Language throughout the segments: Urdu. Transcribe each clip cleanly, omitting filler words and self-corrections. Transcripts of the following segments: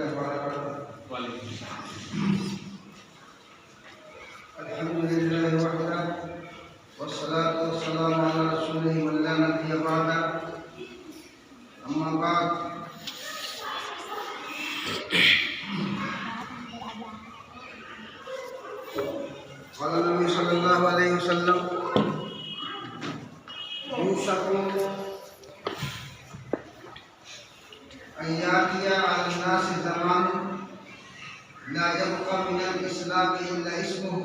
الله وبركاته. الحمد لله وحده والصلاة والسلام على رسوله من لا نبي بعده. أما بعد قال النبي صلى الله عليه وسلم يوشك أن يأتي على الناس زمان لا يبقى من الإسلام إلا اسمه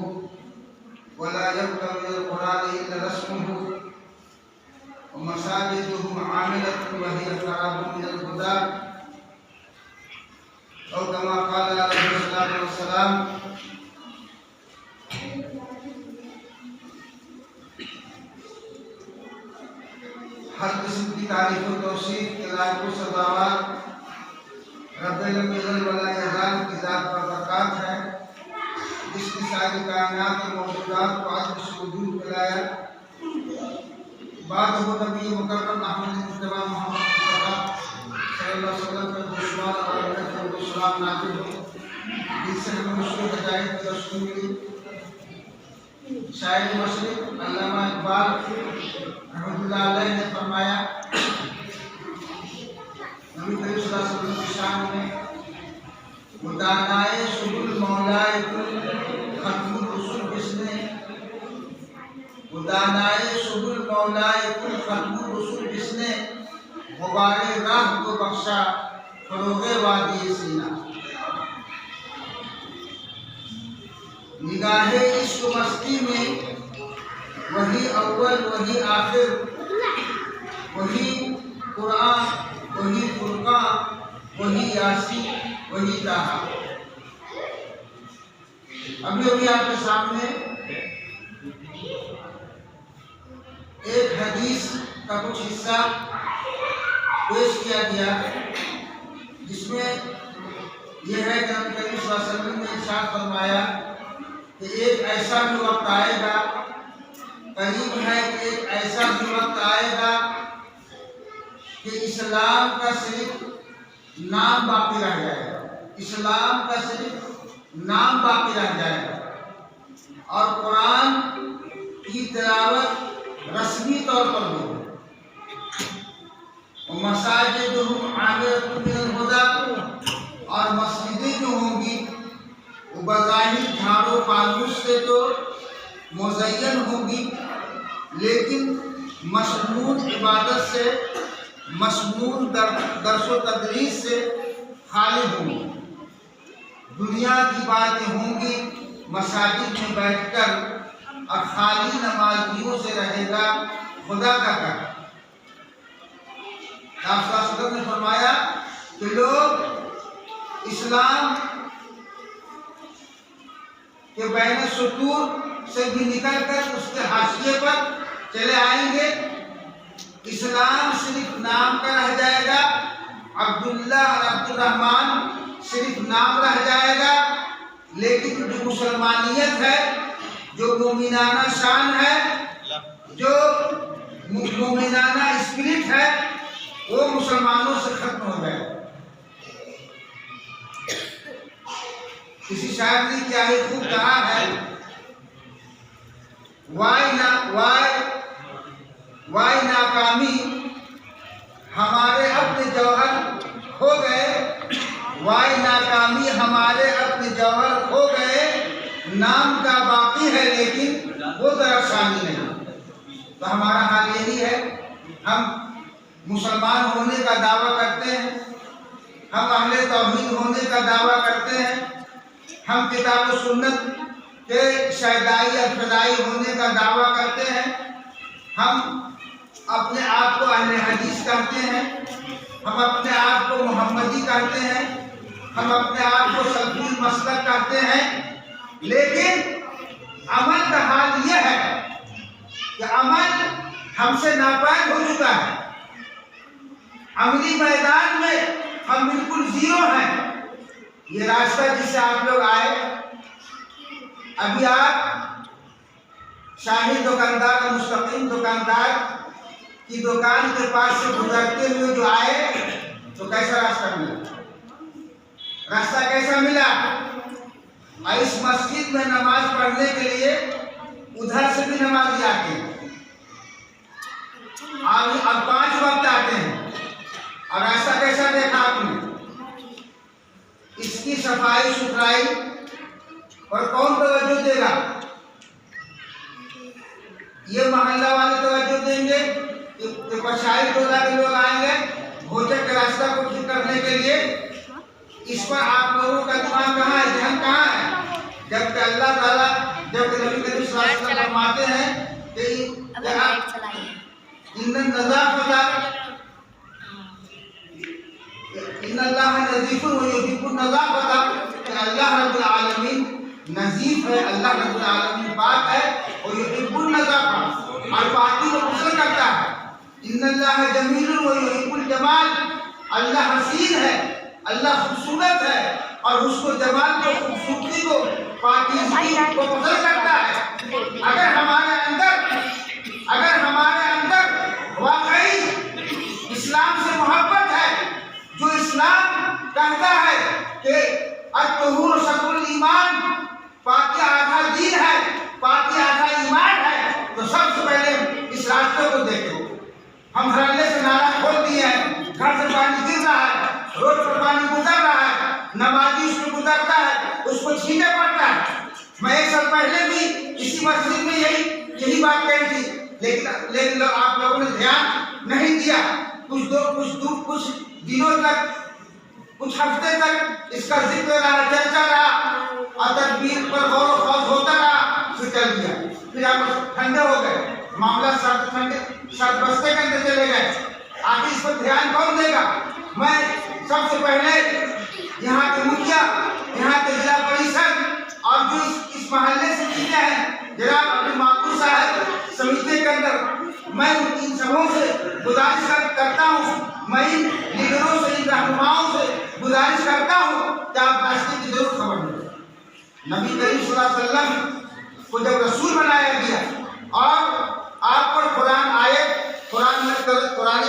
ولا يبقى من القرآن إلا رسمه ومساجدهم عاملة وهي خراب من الهدى أو كما قال عليه الصلاة والسلام. ہر قسم کی تعریف و توصیف کے لائق و سزاوار رب العالمین ولا یزال کی ذات پر برکات ہے جس نے ساری کائنات اور موجودات کو آج اس وجود میں لایا. بعد وہ نبی مکرم احمد مصطفیٰ محمد مصطفیٰ صلی اللہ علیہ وسلم پر دشوار اور رحمت و سلام نازل ہو جس سے ہمیں مشکل ہدایت کی روشنی ملی. شاعر مشرق علامہ اقبال رحمۃ اللہ علیہ نے فرمایا نبی کریم صلی اللہ علیہ وسلم کی شان میں وہ دانائے سبل مولائے کل ختم الرسل جس نے وہ دانائے سبل مولائے کل ختم الرسل جس نے غبار راہ کو بخشا فروغ وادی سینہ. نگاہ عشق و مستی میں وہی اول وہی آخر وہی قرآن وہی فرقان وہی یاسین وہی طٰہٰ. ابھی آپ کے سامنے ایک حدیث کا کچھ حصہ پیش کیا گیا جس میں یہ ہے کہ نبی کریم صلی اللہ علیہ وسلم نے ارشاد فرمایا کہ ایک ایسا بھی وقت آئے گا، قریب ہے کہ ایک ایسا بھی وقت آئے گا کہ اسلام کا صرف نام باقی رہ جائے گا. اسلام کا صرف نام باقی رہ جائے گا اور قرآن کی تلاوت رسمی طور پر ہوگی. ومساجدهم عامرة من الهدى اور مسجدیں جو ہوں گی وہ بظاہر جھاڑو فانوس سے تو مزین ہوں گی لیکن مشمول عبادت سے مشمول درس و تدریس سے خالی ہوں گی. دنیا کی باتیں ہوں گی مساجد میں بیٹھ کر اور خالی نمازیوں سے رہے گا خدا کا گھر. آپ صلی اللہ علیہ وسلم نے فرمایا کہ لوگ اسلام کہ بین سطور سے بھی نکل کر اس کے حاشیے پر چلے آئیں گے. اسلام صرف نام کا رہ جائے گا، عبداللہ اور عبد الرحمن صرف نام رہ جائے گا، لیکن جو مسلمانیت ہے، جو مومنانہ شان ہے، جو مومنانہ اسپرٹ ہے وہ مسلمانوں سے ختم ہو جائے گا. کسی شاعر نے کیا ہی خوب کہا ہے، وائے ناکامی ہمارے اپنے جوہر کھو گئے، وائے ناکامی ہمارے اپنے جوہر کھو گئے، نام کا باقی ہے لیکن وہ درخشانی نہیں. تو ہمارا حال یہی ہے، ہم مسلمان ہونے کا دعویٰ کرتے ہیں، ہم اہل توحید ہونے کا دعویٰ کرتے ہیں، ہم کتاب و سنت کے شیدائی اور فدائی ہونے کا دعویٰ کرتے ہیں، ہم اپنے آپ کو اہل حدیث کہتے ہیں، ہم اپنے آپ کو محمدی کہتے ہیں، ہم اپنے آپ کو سلفی المسلک کہتے ہیں، لیکن عمل کا حال یہ ہے کہ عمل ہم سے ناپید ہو چکا ہے. عملی میدان میں ہم بالکل زیرو ہیں. یہ راستہ جس سے آپ لوگ آئے، ابھی آپ شاہی دکاندار اور مستقیم دکاندار کی دکان کے پاس سے گزرتے ہوئے جو آئے تو کیسا راستہ ملا؟ راستہ کیسا ملا؟ اور اس مسجد میں نماز پڑھنے کے لیے ادھر سے بھی نمازی آتے ہیں، اب 5 وقت آتے ہیں، اور راستہ کیسا دیکھا آپ نے؟ اس کی صفائی ستھرائی اور کون توجہ دے گا؟ یہ محلہ والے توجہ دیں گے کہ پچھائی ٹولہ کے لوگ آئیں گے بھوجن کے راستہ کو ٹھیک کرنے کے لیے؟ اس پر آپ لوگوں کا دماغ کہاں ہے، ذہن کہاں ہے؟ جبکہ اللہ تعالیٰ، جبکہ نبی کریم صلی اللہ علیہ وسلم فرماتے ہیں کہ ان اللہ نظیف ویحب النظافۃ، کہ اللہ رب العالمین نظیف ہے، اللہ رب العالمین پاک ہے، اور یحب النظافۃ، اور پاکی کو پسند کرتا ہے۔ ان اللہ جمیل ویحب الجمال، اللہ حسین ہے، اللہ خوبصورت ہے، اور اس کو جمال کو، خوبصورتی کو، پاکیزگی کو پسند کرتا ہے۔ اگر ہمارے اندر واقعی اسلام سے محبت ہے، جو اسلام کہتا ہے کہ الطہور شطر الایمان، پاکی آدھا دین ہے، پاکی آدھا ایمان ہے، تو سب سے پہلے اس راستے کو دیکھو۔ ہم دھڑلے سے نعرہ کھول دیے ہیں، گھر سے پانی گر رہا ہے، روڈ پر پانی گزر رہا ہے، نمازی اس میں گزرتا ہے، اس کو چھینٹے پڑتا ہے۔ میں 1 سال پہلے بھی اسی مسجد میں یہی بات کہی تھی، لیکن آپ لوگوں نے دھیان نہیں دیا۔ کچھ دنوں تک، کچھ ہفتے تک اس کا ذکر رہا، چرچا رہا، اور تدبیر پر غور و خوض ہوتا رہا، پھر چل دیا، پھر آپ ٹھنڈے ہو گئے، معاملہ سرد بستے کے اندر چلے گئے۔ آخر اس پر دھیان کون دے گا؟ میں سب سے پہلے یہاں کے مکھیا، یہاں کے ضلع پریشد، اور جو اس محلے سے جیتے ہیں جناب عبد المعقول صاحب سمیتے کے اندر، میں ان سبوں سے گزارش کرتا ہوں، میں ان لیڈروں سے، ان رہنماؤں سے گزارش کرتا ہوں کہ آپ راستے کی ضرور خبر لیں۔ نبی کریم صلی اللہ علیہ وسلم کو جب رسول بنایا گیا اور آپ پر قرآن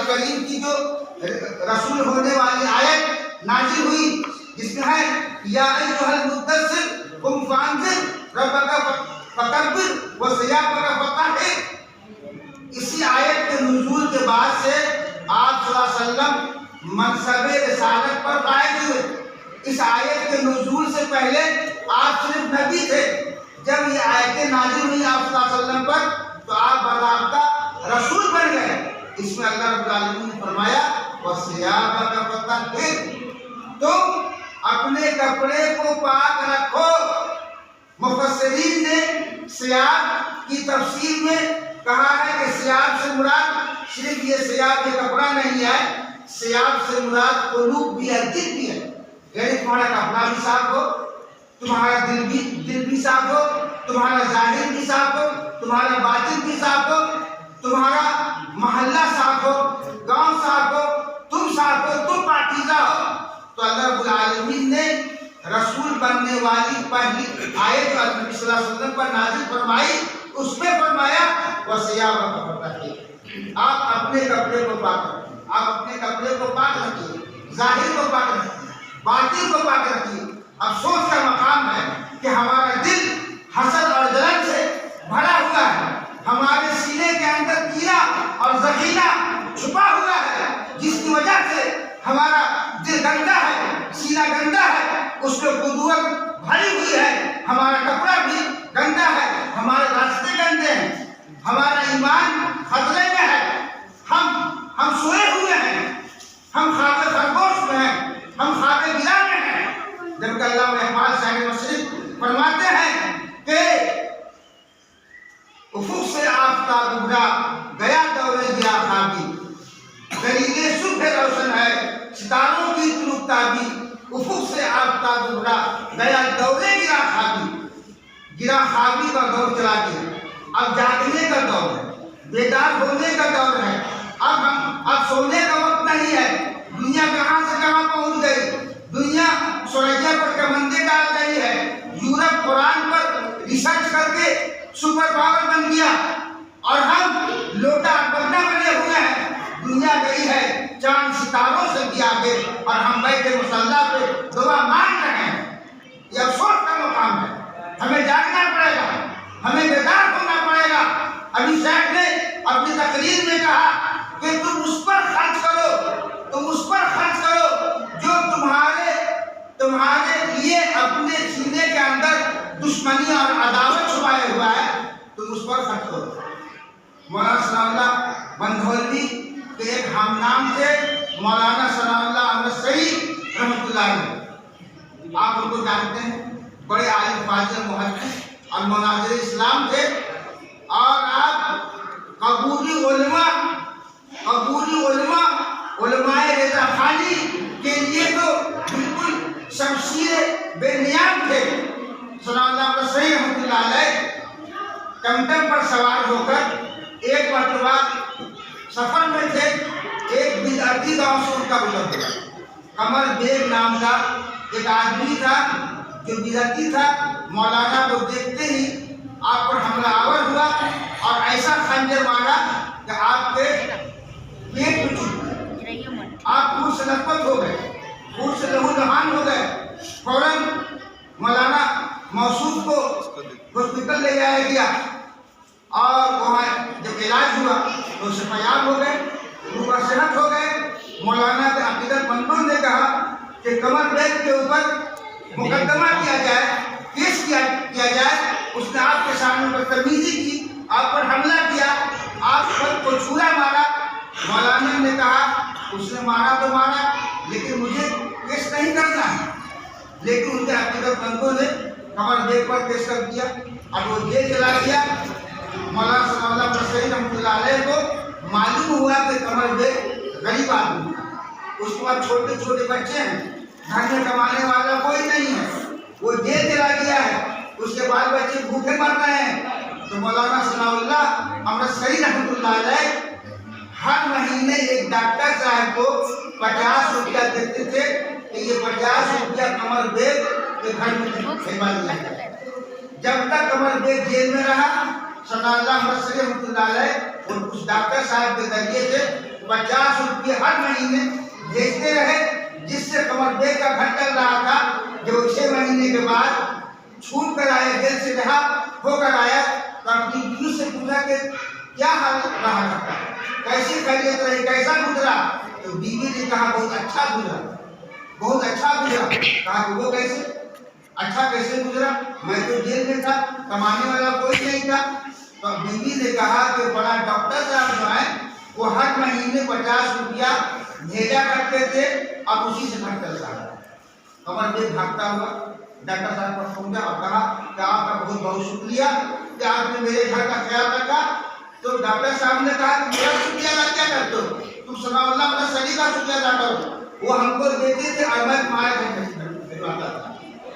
کریم کی جو رسول ہونے والی آیت نازل ہوئی، جس میں ہے یا ایھا المدثر قم فانذر ربک فکبر وثیابک فطہر، اسی آیت کے نزول کے بعد سے آپ صلی اللہ علیہ وسلم منصب رسالت پر قائم ہوئے۔ اس آیت کے نزول سے پہلے آپ صرف نبی تھے۔ جب یہ آیتیں نازل ہوئی آپ صلی اللہ علیہ وسلم پر، تو آپ باضابطہ رسول بن گئے۔ اس میں اللہ رب العالمین نے فرمایا وَثِيَابَكَ فَطَهِّرْ، تم اپنے کپڑے کو پاک رکھو۔ مفسرین نے ثیاب کی تفسیر میں کہا ہے کہ ثیاب سے مراد صرف یہ ثیاب یہ کپڑا نہیں ہے، ثیاب سے مراد قلوب بھی ہے، دل بھی ہے، یعنی تمہارا کپڑا بھی صاف ہو، تمہارا دل بھی صاف ہو، تمہارا ظاہر بھی صاف ہو، تمہارا باطن بھی صاف ہو، تمہارا محلہ صاف ہو، گاؤں صاف ہو، تم صاف ہو، تم پاکیزہ ہو۔ تو اللہ رب العالمین نے رسول بننے والی پہلی آیت جو نبی صلی اللہ علیہ وسلم پر نازل فرمائی، اس میں فرمایا وَثِيَابَكَ فَطَهِّرْ، آپ اپنے کپڑے کو پاک رکھیے، آپ اپنے کپڑے کو پاک رکھیے، ظاہر کو پاک رکھیے، باطن کو پاک رکھیے۔ افسوس کا مقام ہے کہ ہمارا دل حسد اور جلن سے بھرا ہوا ہے، ہمارے سینے کے اندر کینہ اور ذخیرہ چھپا ہوا ہے، جس کی وجہ سے ہمارا دل گندا ہے، سینہ گندا ہے، اس میں بدعت بھری ہوئی ہے، ہمارا کپڑا بھی گندا ہے، ہمارے راستے گندے ہیں، ہمارا ایمان خطرے میں ہے، ہم سوئے ہوئے ہیں، ہم خواب خرگوش میں ہیں، ہم خواب گرا میں ہیں۔ جبکہ اللہ اقبال صاحب مشرق فرماتے ہیں کہ افق سے آفتاب ابھرا گیا دور گیا خوابی، دلیل صبح روشن ہے ستاروں کی طلوع تابی، افق سے آفتاب ابھرا گیا دور گیا خوابی، گرا خوابی کا دور چلا گیا، اب جاگنے کا دور ہے، بیدار ہونے کا دور ہے، اب سونے کا وقت نہیں ہے۔ دنیا کہاں سے کہاں پہنچ گئی، دنیا سوریا پر کمندیں ڈال رہی ہے، یورپ قرآن پر ریسرچ کر کے سپر پاور بن گیا، اور ہم لوٹا بننا بنے ہوئے ہیں۔ دنیا گئی ہے چاند ستاروں سے بھی آ کے اور ہم بیٹھے مصلی پہ دعا مانگ رہے ہیں، یہ افسوس کا مقام ہے۔ ہمیں جاگنا پڑے گا، ہمیں بیدار ہونا پڑے گا۔ ابھی صاحب نے اپنی تقریر میں کہا کہ تم اس پر خرچ کرو، تم اس پر خرچ کرو جو تمہارے لیے اپنے سینے کے اندر دشمنی اور عداوت چھپائے ہوا ہے، تم اس پر خرچ کرو۔ مولانا ثناء اللہ بندھولوی کے ایک ہم نام تھے مولانا ثناء اللہ احمد سعید رحمۃ اللہ علیہ، آپ ان کو جانتے ہیں، بڑے عالم فاضل محدث اور مناظر اسلام تھے، اور آپ قبولی علماء رضا خانی کے لیے تو بالکل شمشیر بے نیام تھے۔ ثناء اللہ احمد سعید رحمۃ اللہ علیہ ٹمٹم پر سوار ہو کر ایک مرتبہ سفر میں تھے، ایک بدعتی گاؤں سے ان کا گزر ہوا۔ قمر بیگ نام کا ایک آدمی تھا جو بدعتی تھا، مولانا کو دیکھتے ہی آپ پر حملہ آور ہوا اور ایسا خنجر مارا کہ آپ کے پیٹ میں چبھ گیا، آپ خون سے لثپث ہو گئے، خون سے لہو لہان ہو گئے۔ فوراً مولانا موصوف کو ہاسپٹل لے جایا گیا اور وہاں جب علاج ہوا تو شفایاب ہو گئے، روح صحت ہو گئے۔ مولانا کے عقیدت مندوں نے کہا کہ قمر بیگ کے اوپر مقدمہ کیا جائے، کیس کیا جائے۔ اس نے آپ کے سامنے بدتمیزی کی، آپ پر حملہ کیا، آپ خود کو چھرا مارا۔ مولانا نے کہا اس نے مارا تو مارا لیکن مجھے کیس نہیں کرنا ہے، لیکن ان کے عقیدت مندوں نے قمر بیگ پر کیس کر دیا اور وہ جیل چلا گیا۔ مولانا ثناء اللہ احمد سعید رحمۃ اللہ علیہ کو معلوم ہوا کہ قمر بیگ غریب آدمی ہے، اس کے بعد چھوٹے چھوٹے بچے ہیں، گھر میں کمانے والا کوئی نہیں ہے، وہ جیل چلا گیا ہے، اس کے بال بچے بھوکے مر رہے ہیں۔ تو مولانا ثناء اللہ احمد سعید رحمۃ اللہ علیہ ہر مہینے ایک ڈاکٹر صاحب کو 50 روپیہ دیتے تھے کہ یہ 50 روپیہ قمر بیگ کے گھر میں بھجوا دیا جائے۔ جب تک قمر بیگ جیل میں رہا، ثناء اللہ احمد سعید رحمۃ اللہ علیہ اور اس ڈاکٹر صاحب کے ذریعے سے 50 روپیے ہر مہینے بھیجتے رہے، جس سے قمر بیگ کا گھر چل رہا تھا۔ جو 6 مہینے کے بعد چھوٹ کر آیا، جیل سے رہا ہو کر آیا تو اپنی بیوی سے پوچھا کہ کیا حال رہا کرتا، کیسی خیریت رہی، کیسا گزرا؟ تو بیوی نے کہا بہت اچھا گزرا، بہت اچھا گزرا۔ کہا کہ وہ کیسے، اچھا کیسے گزرا؟ میں تو جیل میں تھا، کمانے والا کوئی نہیں تھا۔ تو بیوی نے کہا کہ بڑا ڈاکٹر صاحب جو ہیں وہ ہر مہینے 50 روپیہ بھیجا کرتے تھے، اب اسی سے گھر چلتا ہے۔ قمر بیگ بھاگتا ہوا ڈاکٹر صاحب پر پہنچا اور کہا کہ آپ کا بہت بہت شکریہ کہ آپ نے میرے گھر کا خیال رکھا۔ تو ڈاکٹر صاحب نے کہا کہ میرا شکریہ ادا کیا کرتے ہو، تم ثناء اللہ احمد سعید کا شکریہ ادا کرو، وہ ہم کو دیتے تھے اور میں تمہارے گھر بھجواتا تھا۔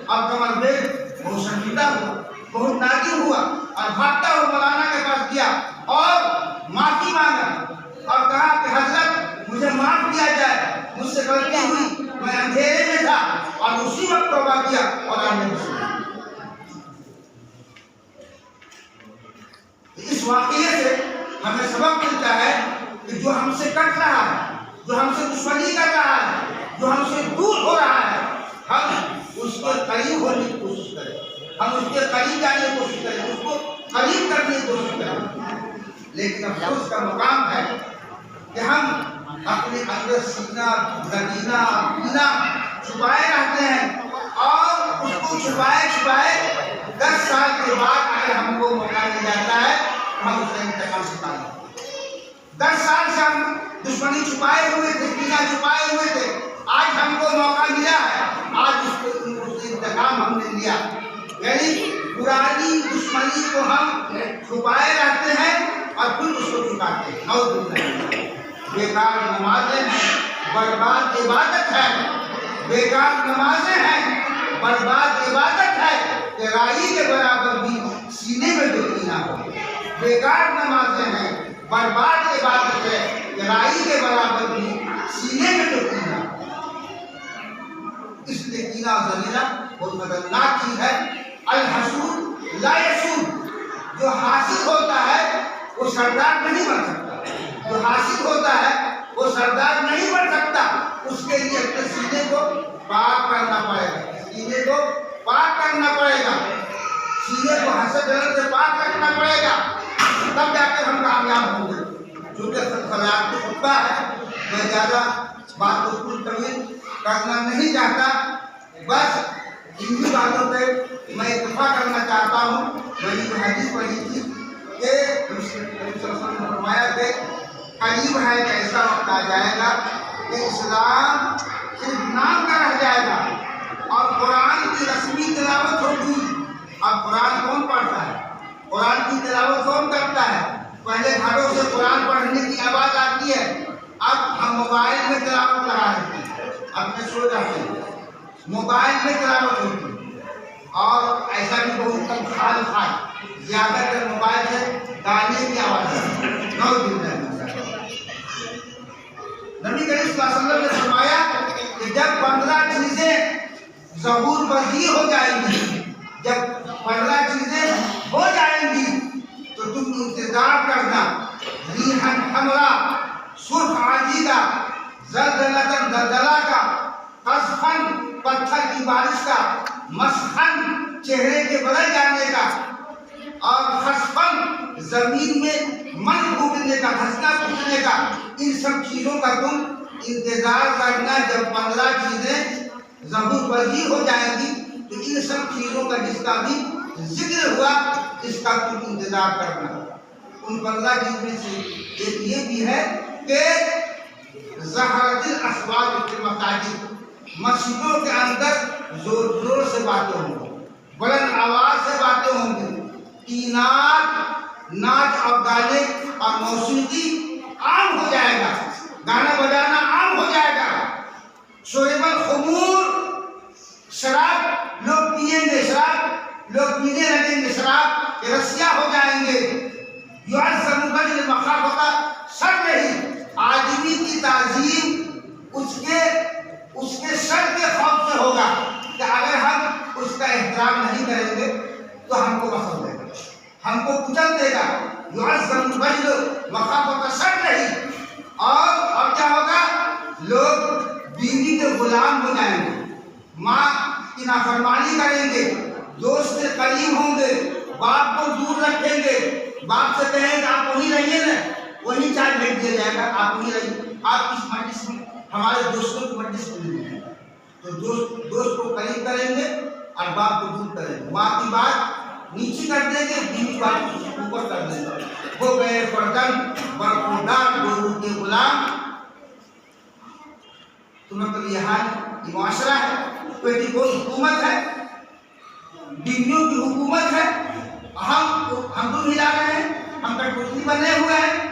اب قمر بیگ بہت شرمندہ ہوا، بہت نادم ہوا اور بھاگتا ہوا مولانا کے پاس گیا اور معافی مانگا اور کہا کہ حضرت مجھے معاف کیا جائے، مجھ سے غلطی ہوئی، میں اندھیرے میں تھا، اور اسی وقت توبہ کیا اور اس واقعے سے ہمیں سبق ملتا ہے کہ جو ہم سے کٹ رہا ہے، جو ہم سے دشمنی کر رہا ہے، جو ہم سے دور ہو رہا ہے، ہم اس کے قریب ہونے کی کوشش کریں، ہم اس کے قریب جانے کی کوشش کریں، اس کو قریب کرنے کی کوشش کریں۔ لیکن افسوس کا مقام ہے کہ ہم اپنے اندر سینہ لگینا پینا چھپائے رہتے ہیں، اور اس کو چھپائے 10 سال کے بعد اگر ہم کو موقع مل جاتا ہے تو ہم اس کا انتقام سکھا لیں۔ 10 سال سے ہم دشمنی چھپائے ہوئے تھے، پینا چھپائے ہوئے تھے، آج ہم کو موقع ملا ہے، آج اس کا انتقام ہم نے لیا۔ یعنی پرانی دشمنی کو ہم چھپائے رہتے ہیں اور پھر اس کو چھپاتے ہیں۔ نعوذ باللہ۔ بیکار نمازیں ہیں، برباد عبادت ہے، بیکار نمازیں ہیں، برباد عبادت ہے کہ رائی کے برابر بھی سینے میں ڈوبی نہ ہو۔ بیکار نمازیں ہیں، برباد عبادت ہے کہ رائی کے برابر بھی سینے میں ڈوبی نہ ہو۔ اس لیے کینہ اور ضمیرہ بہت خطرناک چیز ہے۔ الحسود لا یسود، جو حاسد ہوتا ہے وہ سردار نہیں بن سکتا، جو حاسد ہوتا ہے وہ سردار نہیں بن سکتا۔ اس کے لیے اپنے سینے کو پاک کرنا پڑے گا، سینے کو پاک کرنا پڑے گا، سینے کو حسد جلن سے پاک رکھنا پڑے گا، تب جا کر ہم کامیاب ہوں گے۔ چونکہ خطیات کی خطبہ ہے، میں زیادہ بات کو طول طویل کرنا نہیں چاہتا، بس انہی باتوں پہ میں اتفاق کرنا چاہتا ہوں۔ میں نے حدیث پڑھی تھی کہ نبی صلی اللہ علیہ وسلم نے فرمایا کہ قریب ہے کہ ایسا وقت آ جائے گا کہ اسلام صرف نام کا رہ جائے گا اور قرآن کی رسمی تلاوت ہوگی۔ اب قرآن کون پڑھتا ہے؟ قرآن کی تلاوت کون کرتا ہے؟ پہلے گھروں سے قرآن پڑھنے کی آواز آتی ہے، اب ہم موبائل میں تلاوت لگا دیتے ہیں، اپنے سو جاتے ہیں، موبائل میں تلاوت ہوتی ہے۔ اور ایسا بھی بہت کم خال زیادہ تر موبائل سے گانے کی آواز ہے۔ نبی کریم صلی اللہ علیہ وسلم نے فرمایا کہ جب 15 چیزیں ظہور پذیر ہو جائیں گی، جب 15 چیزیں ہو جائیں گی تو تم انتظار کرنا، ریحن حمرا، سرخ عاجیدہ، زلزلۃ زلزلہ کا، قذفن پتھر کی بارش کا، مسخن چہرے کے بدل جانے کا، اور خسفن زمین میں من ڈوبنے کا، دھسنا پھوٹنے کا، ان سب چیزوں کا تم انتظار کرنا۔ جب 15 چیزیں ظہور پذیر ہو جائیں گی تو ان سب چیزوں کا جس کا بھی ذکر ہوا اس کا تم انتظار کرنا۔ ان 15 چیز میں سے ایک یہ بھی ہے کہ ظہرت الاسواق فی المساجد، مسجدوں کے اندر زور زور سے باتیں ہوں گی، بلند آواز سے باتیں ہوں گی، ناچ اور گانے اور موسیقی عام ہو جائے گا، گانا بجانا عام ہو جائے گا، شرب الخمور، شراب لوگ پیئیں گے، شراب لوگ پینے لگیں گے، شراب کے رسیاں ہو جائیں گے۔ یعظم الرجل مخافۃ شرہ، آدمی کی تعظیم اس کے شر کے خوف سے ہوگا کہ اگر ہم اس کا احترام نہیں کریں گے تو ہم کو مسل دے گا، ہم کو کچل دے گا۔ یعظم الرجل مخافۃ شرہ، اور کیا ہوگا؟ لوگ بیوی کے غلام ہو جائیں گے، ماں کی نافرمانی کریں گے، دوست سے قریب ہوں گے، باپ کو دور رکھیں گے، باپ سے کہیں کہ آپ وہیں رہیے نا، وہیں چائے بھیج دیا جائے گا، آپ وہیں رہیے، آپ اس مجلس میں ہمارے دوستوں کی مجلس میں نہیں ہیں، تو دوست کو قریب کریں گے اور باپ کو دور کریں گے، ماں کی بات نیچی کر دیں گے، بیوی بات اوپر کر دیں گے۔ ہو گئے فردن برخوردار گورو کے غلام۔ تو مطلب یہ معاشرہ ہے، پیٹی کوٹ حکومت ہے، بیویوں کی حکومت ہے، ہم تو ملا رہے ہیں، ہم کٹپتلی بنے ہوئے ہیں،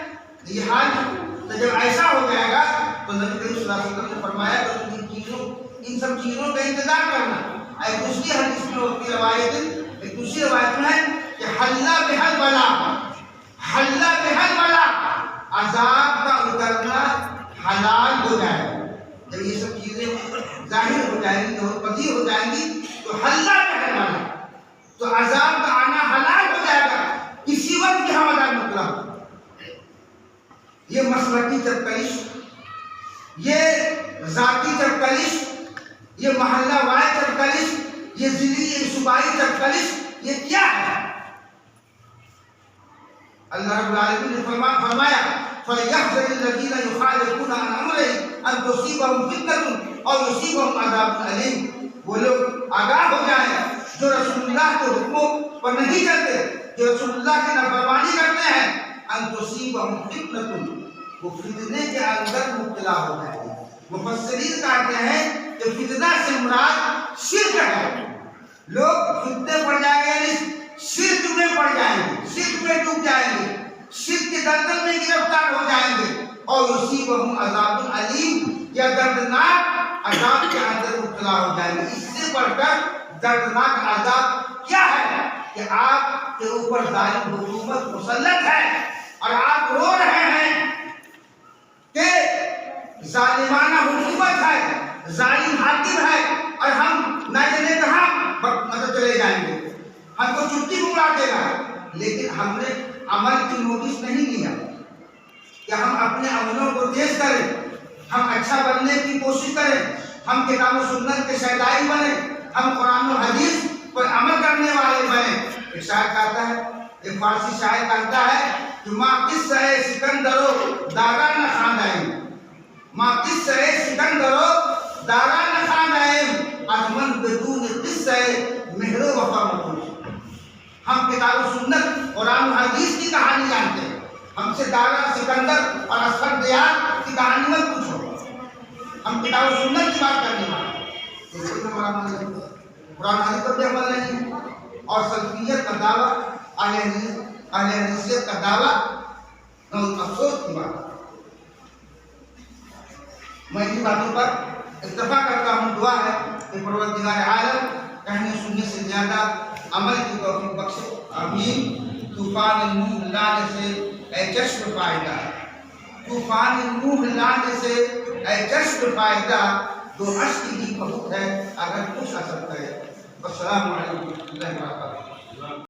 یہ حال ہے۔ تو جب ایسا ہو جائے گا تو نبی کریم صلی اللہ علیہ وسلم نے فرمایا کہ ان سب چیزوں کا انتظار کرنا۔ ایک دوسری حدیث میں ہوتی روایت، ایک دوسری روایت میں ہے کہ حلّا بحل بلا، حلّا بحل بلا، عذاب کا اترنا حلال ہو جائے گا۔ جب یہ سب چیزیں ظاہر ہو جائیں گی، ظہور پذیر ہو جائیں گی تو حلّا بحل بلا، تو عذاب کا آنا حلال ہو جائے گا، اسی وقت کی ہم عذاب مطلب۔ یہ مسلکی چپکلش، یہ ذاتی چپکلش، یہ محلہ وائے چپکلش، یہ ضلعی صوبائی چپکلش، یہ کیا ہے؟ اللہ رب العالمین نے فرمایا فَلْيَحْذَرِ الَّذِينَ يُخَالِفُونَ عَنْ أَمْرِهِ أَن تُصِيبَهُمْ فِتْنَةٌ أَوْ يُصِيبَهُمْ عَذَابٌ أَلِيمٌ۔ وہ لوگ آگاہ ہو جائیں جو رسول اللہ کے حکموں پر نہیں چلتے، جو رسول اللہ کی نافرمانی کرتے ہیں، أَن تُصِيبَهُمْ فِتْنَةٌ، وہ فتنے کے اندر مبتلا ہو جائیں گے۔ مفسرین کہتے ہیں کہ فتنہ سے مراد شرک ہے، لوگ فتنے پڑ جائیں گے، یعنی شرک میں پڑ جائیں گے، شرک میں ڈوب جائیں گے، شرک کے دلدل میں گرفتار ہو جائیں گے، اور یصیبہم عذاب علیم، یا دردناک عذاب کے اندر مبتلا ہو جائیں گے۔ اس سے بڑھ کر دردناک عذاب کیا ہے کہ آپ کے اوپر ظالم حکومت مسلط ہے اور آپ رو رہے ہیں کہ ظالمانہ حکومت ہے، ظالم حاکم ہے، اور ہم نہ جانے کہاں مطلب چلے جائیں گے، ہم کو چھٹی بلا دے گا۔ لیکن ہم نے عمل کی نوٹس نہیں لیا کہ ہم اپنے عملوں کو تیز کریں، ہم اچھا بننے کی کوشش کریں، ہم کتاب و سنت کے شہدائی بنیں، ہم قرآن و حدیث پر عمل کرنے والے بنیں۔ ایک شاعر کہتا ہے، ایک فارسی شاعر کہتا ہے کہ ماں قصہ سکندرو داران خاندائم، ماں قصہ سکندرو داران خاندائم ازمن بدون قصہ مہر و وفا مخوش۔ ہم کتاب و سنت قرآن و حدیث کی کہانی جانتے ہیں، ہم سے دارا سکندر اور اصغر دیار کی کہانی مت پوچھو، ہم کتاب و سنت کی بات کرنے والے ہیں۔ اس میں ہمارا عمل نہیں، قرآن حدیث پر بھی عمل نہیں ہے، اور سلفیت کا دعویٰ، اہل حدیثیت کا دعویٰ بہت افسوس کی بات ہے۔ میں ان باتوں پر اتفاق کرتا ہوں، دعا ہے کہ پروردگار عالم کہنے سننے سے زیادہ عمل کی توفیق بخشے، آمین۔ طوفان نوح لانے سے اے چشم پائیدہ، طوفان نوح لانے سے اے چشم پائیدہ، دو اشک ہی بہت ہے اگر کچھ اثر کرے۔ السلام علیکم ورحمۃ اللہ وبرکاتہ۔